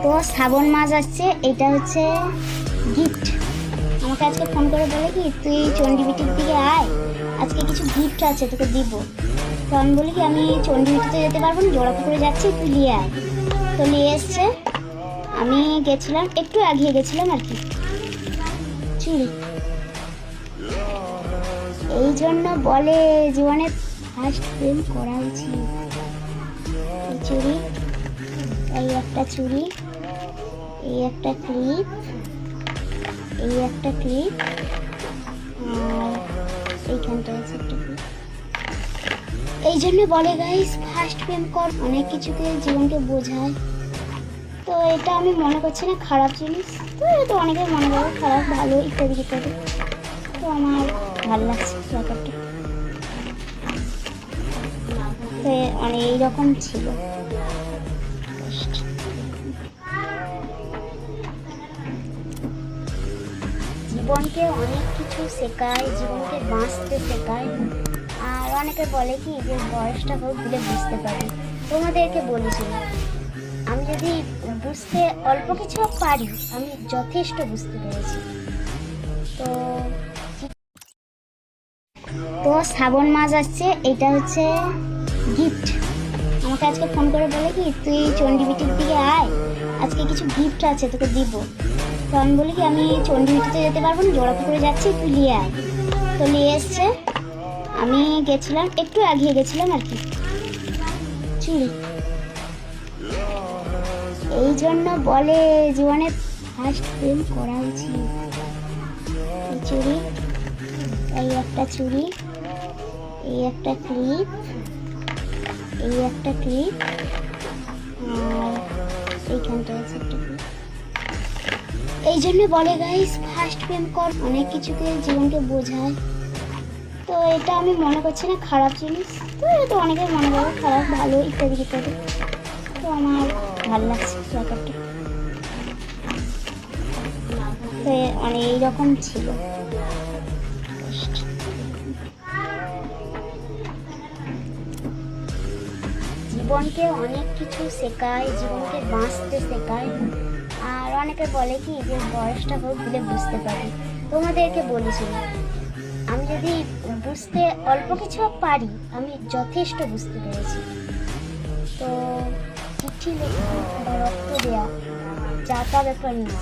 তো শ্রাবণ মাস আসছে, এটা হচ্ছে গিফট। আমাকে আজকে ফোন করে বলে কি তুই চণ্ডীবিটির দিকে আয়, আজকে কিছু গিফট আছে তোকে দিব। তো আমি বলি কি আমি চণ্ডীবিটিতে যেতে পারবো না, জোড়াপুকুরে যাচ্ছি, তুই নিয়ে আয়। তো নিয়ে এসছে, আমি গেছিলাম, একটু এগিয়ে গেছিলাম আর কি। চুড়ি এই জন্য বলে জীবনে ফার্স্ট প্রেম করা উচিত। এই চুড়ি, এই একটা চুড়ি, এই একটা ক্লিপ, এই একটা ক্লিপ, আর এইখানটা আছে একটা ক্লিপ। এই জন্য বলে গাইস ফার্স্ট প্রেম কর, অনেক কিছুকে জীবনকে বোঝায়। তো এটা আমি মনে করছি না খারাপ জিনিস, তো এটা অনেকে মনে করে খারাপ ভালো ইত্যাদি ইত্যাদি। তো আমার ভালো লাগছে ব্যাপারটা। তো মানে এইরকম ছিল। জীবনকে অনেক কিছু শেখায়, জীবনকে বাঁচতে শেখায়। আর অনেকে বলে কি যে বয়সটা হোক দিলে বুঝতে পারি। তোমাদেরকে বলেছিল আমি যদি বুঝতে অল্প কিছু পারি, আমি যথেষ্ট বুঝতে পেরেছি। তো তো শ্রাবণ মাস আসছে, এটা হচ্ছে গিফট। আমাকে আজকে ফোন করে বলে কি তুই চণ্ডীবিটির দিকে আয়, আজকে কিছু গিফট আছে তোকে দিব। তো আমি বলি কি আমি চণ্ডীবিটিতে যেতে পারবো না, জোড়াপুকুরে যাচ্ছি, তুই নিয়ে আয়। তো নিয়ে এসছে, আমি গেছিলাম, একটু এগিয়ে গেছিলাম আর কি। চুড়ি এই জন্য বলে জীবনে ফার্স্ট প্রেম করা উচিত। এই চুড়ি, এই একটা চুড়ি, এই একটা ক্লিপ, এই একটা ক্লিপ, আর এইখানটা আছে একটা ক্লিপ। এই জন্য বলে গাইস ফার্স্ট প্রেম কর, অনেক কিছুকে জীবনকে বোঝায়। তো এটা আমি মনে করছি না খারাপ জিনিস, তো এটা অনেকে মনে করে খারাপ ভালো ইত্যাদি ইত্যাদি। তো আমার ভালো লাগছে ব্যাপারটা। তো মানে এইরকম ছিল। জীবনকে অনেক কিছু শেখায়, জীবনকে বাঁচতে শেখায়। আর অনেকে বলে কি যে বয়সটা হোক দিলে বুঝতে পারি। তোমাদেরকে বলেছিল আমি যদি বুঝতে অল্প কিছু পারি, আমি যথেষ্ট বুঝতে পেরেছি। তো চিঠি লেখা বা রক্ত দেওয়া যা তা ব্যাপার না,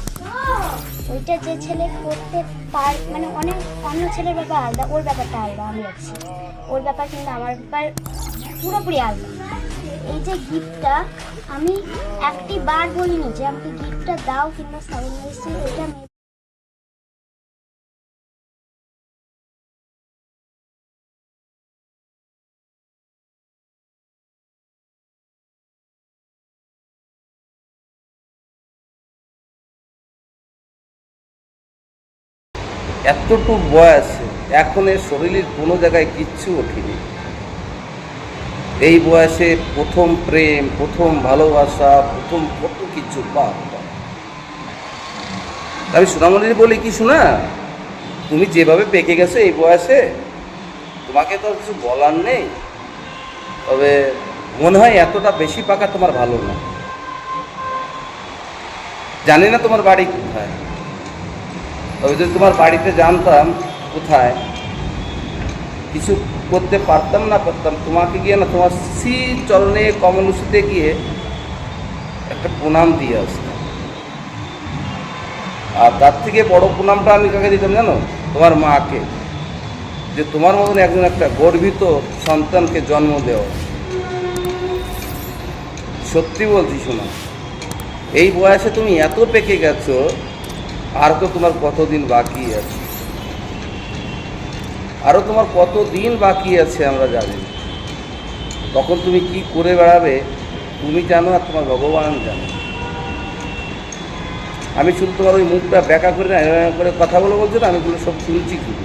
ওইটা যে ছেলে করতে মানে অনেক অন্য ছেলের ব্যাপার আলাদা, ওর ব্যাপারটা আলাদা, আমি আছি ওর ব্যাপার, কিন্তু আমার ব্যাপার পুরোপুরি আলাদা। এই যে গিফটটা আমি একটি বার বলিনি যে আমাকে গিফটটা দাও কিংবা সাউন্ড মেরেছি, ওইটা এতটুকু বয়সে এখন এর শরীরের কোনো জায়গায় কিচ্ছু ওঠেনি। এই বয়সে প্রথম প্রেম, প্রথম ভালোবাসা, প্রথম কত কিছু আমি সোনামণির বলি কি শোনা, তুমি যেভাবে পেকে গেছো এই বয়সে, তোমাকে তো কিছু বলার নেই। তবে মনে হয় এতটা বেশি পাকা তোমার ভালো না। জানি না তোমার বাড়ি কোথায়, তবে যদি তোমার বাড়িতে জানতাম কোথায়, কিছু করতে পারতাম না পারতাম, তোমাকে গিয়ে না তোমার শ্রী চরণে কমলসিতে গিয়ে একটা প্রণাম দিয়ে আসতাম। আর তার থেকে বড় প্রণামটা আমি কাকে দিতাম জানো? তোমার মাকে, যে তোমার মতন একজন একটা গর্বিত সন্তানকে জন্ম দেওয়া। সত্যি বলছি শোনো, এই বয়সে তুমি এত পেকে গেছো, আর তো তোমার কতদিন বাকি আছে, আরও তোমার কতদিন বাকি আছে আমরা জানি। তখন তুমি কি করে বেড়াবে তুমি জানো, আর তোমার ভগবান জানো। আমি শুধু তোমার ওই মুখটা ব্যাকা করে না করে কথাগুলো বলছো না, আমি এগুলো সব শুনছি শুধু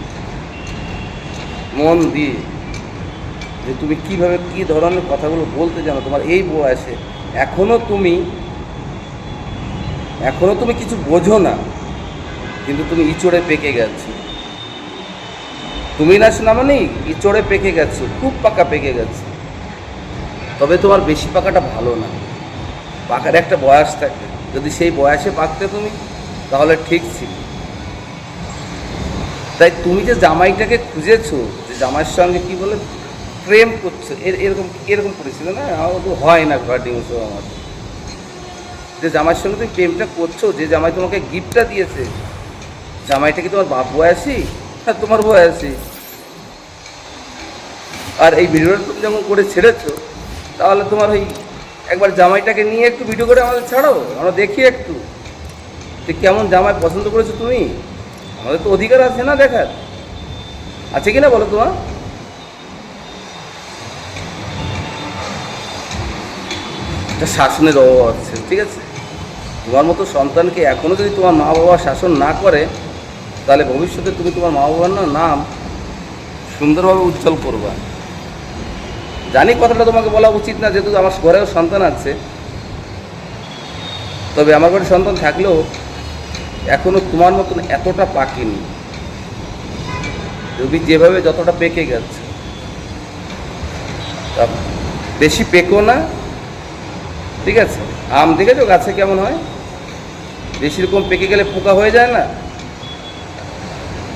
মন দিয়ে, যে তুমি কীভাবে কী ধরনের কথাগুলো বলতে জানো। তোমার এই বয়সে এখনও তুমি কিছু বোঝো না, কিন্তু তুমি ইচড়ে পেকে গেছো। তুমি না শোনা মানে ইচড়ে পেকে গেছো, খুব পাকা পেকে গেছো। তবে তোমার বেশি পাকাটা ভালো না। পাকার একটা বয়স থাকে, যদি সেই বয়সে পাকতে তুমি তাহলে ঠিক ছিল। তাই তুমি যে জামাইটাকে খুঁজেছো, যে জামাইয়ের সঙ্গে কি বলে প্রেম করছো, এরকম এরকম করেছিল না, আমার তো হয় না ঘটিং আমার। যে জামাইয়ের সঙ্গে তুমি প্রেমটা করছো, যে জামাই তোমাকে গিফটটা দিয়েছে, জামাইটা কি তোমার বাপ বয়সী? হ্যাঁ, তোমার বয়সী। আর এই ভিডিওটা তুমি যখন করে ছেড়েছো, তাহলে তোমার ওই একবার জামাইটাকে নিয়ে একটু ভিডিও করে আমাদের ছাড়ো, আমরা দেখি একটু যে কেমন জামাই পছন্দ করেছো তুমি। আমাদের তো অধিকার আছে না দেখার, আছে কি না বলো তোমার? একটা শাসনের অভাব আছে, ঠিক আছে? তোমার মতো সন্তানকে এখনও যদি তোমার মা বাবা শাসন না করে, তাহলে ভবিষ্যতে তুমি তোমার মা বাবার নাম সুন্দরভাবে উজ্জ্বল করবা। জানি কথাটা তোমাকে বলা উচিত না, যেহেতু আমার ঘরেও সন্তান আছে, তবে আমার ঘরে সন্তান থাকলেও এখনও তোমার মতন এতটা পাকেনি। তুমি যেভাবে যতটা পেকে গেছে, তা বেশি পেকো না, ঠিক আছে? আম দেখেছো গাছে কেমন হয়, বেশি রকম পেকে গেলে পোকা হয়ে যায় না?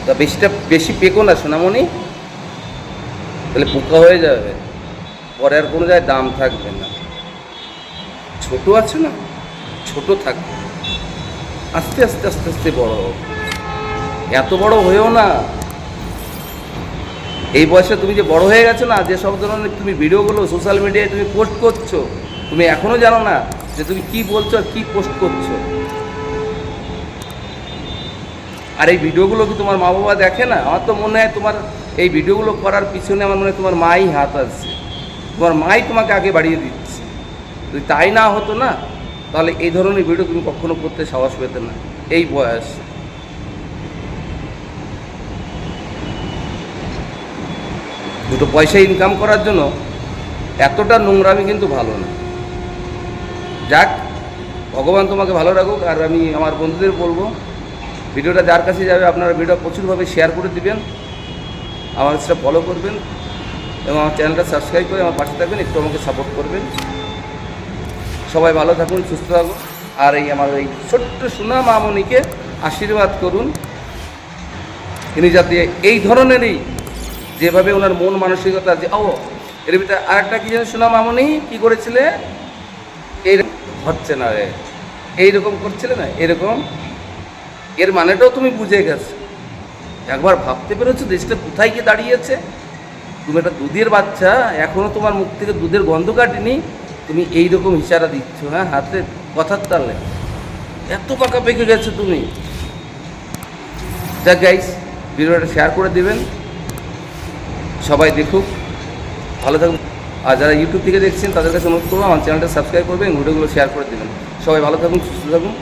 তা বেশি পেকো না সোনামণি, তাহলে পোকা হয়ে যাবে, পরে আর কোনো জায়গায় দাম থাকবে না। ছোট আছে না, ছোট থাকবে, আস্তে আস্তে আস্তে আস্তে বড় হোক। এত বড় হয়েও না, এই বয়সে তুমি যে বড় হয়ে গেছো না, যে সব ধরনের তুমি ভিডিওগুলো সোশ্যাল মিডিয়ায় তুমি পোস্ট করছো, তুমি এখনও জানো না যে তুমি কি বলছো আর কি পোস্ট করছো। আর এই ভিডিওগুলো কি তোমার মা বাবা দেখে না? আমার তো মনে হয় তোমার এই ভিডিওগুলো করার পিছনে আমার মনে হয় তোমার মাই হাত আছে, তোমার মাই তোমাকে আগে বাড়িয়ে দিচ্ছে। যদি তাই না হতো না, তাহলে এই ধরনের ভিডিও তুমি কখনো করতে সাহস পেতে না এই বয়স। দুটো পয়সা ইনকাম করার জন্য এতটা নোংরামি কিন্তু ভালো না। যাক, ভগবান তোমাকে ভালো রাখুক। আর আমি আমার বন্ধুদের বলবো, ভিডিওটা যার কাছে যাবে আপনারা ভিডিও প্রচুরভাবে শেয়ার করে দিবেন, আমার সেটা ফলো করবেন এবং আমার চ্যানেলটা সাবস্ক্রাইব করে আমার পাশে থাকবেন, একটু আমাকে সাপোর্ট করবেন। সবাই ভালো থাকুন, সুস্থ থাকুন। আর এই আমার এই ছোট্ট সোনা মামনিকে আশীর্বাদ করুন, তিনি যাতে এই ধরনেরই, যেভাবে ওনার মন মানসিকতা, যে এর ভিতরে আরেকটা কি যেন সোনা মামনি কী করেছিলে, এই হচ্ছে না রে, এইরকম করছিলে না, এরকম, এর মানেটাও তুমি বুঝে গেছো। একবার ভাবতে পেরেছো দেশটা কোথায় গিয়ে দাঁড়িয়েছে? তুমি একটা দুধের বাচ্চা, এখনও তোমার মুখ থেকে দুধের গন্ধ কাটেনি, তুমি এইরকম ইশারা দিচ্ছ, হ্যাঁ, হাতে কথার তালে, এত পাকা পেকে গেছো তুমি। যাক গাইস, ভিডিওটা শেয়ার করে দেবেন, সবাই দেখুক, ভালো থাকুন। আর যারা ইউটিউব থেকে দেখছেন তাদের কাছে অনুরোধ করবো আমার চ্যানেলটা সাবস্ক্রাইব করবেন, ভিডিওগুলো শেয়ার করে দেবেন। সবাই ভালো থাকুন, সুস্থ থাকুন।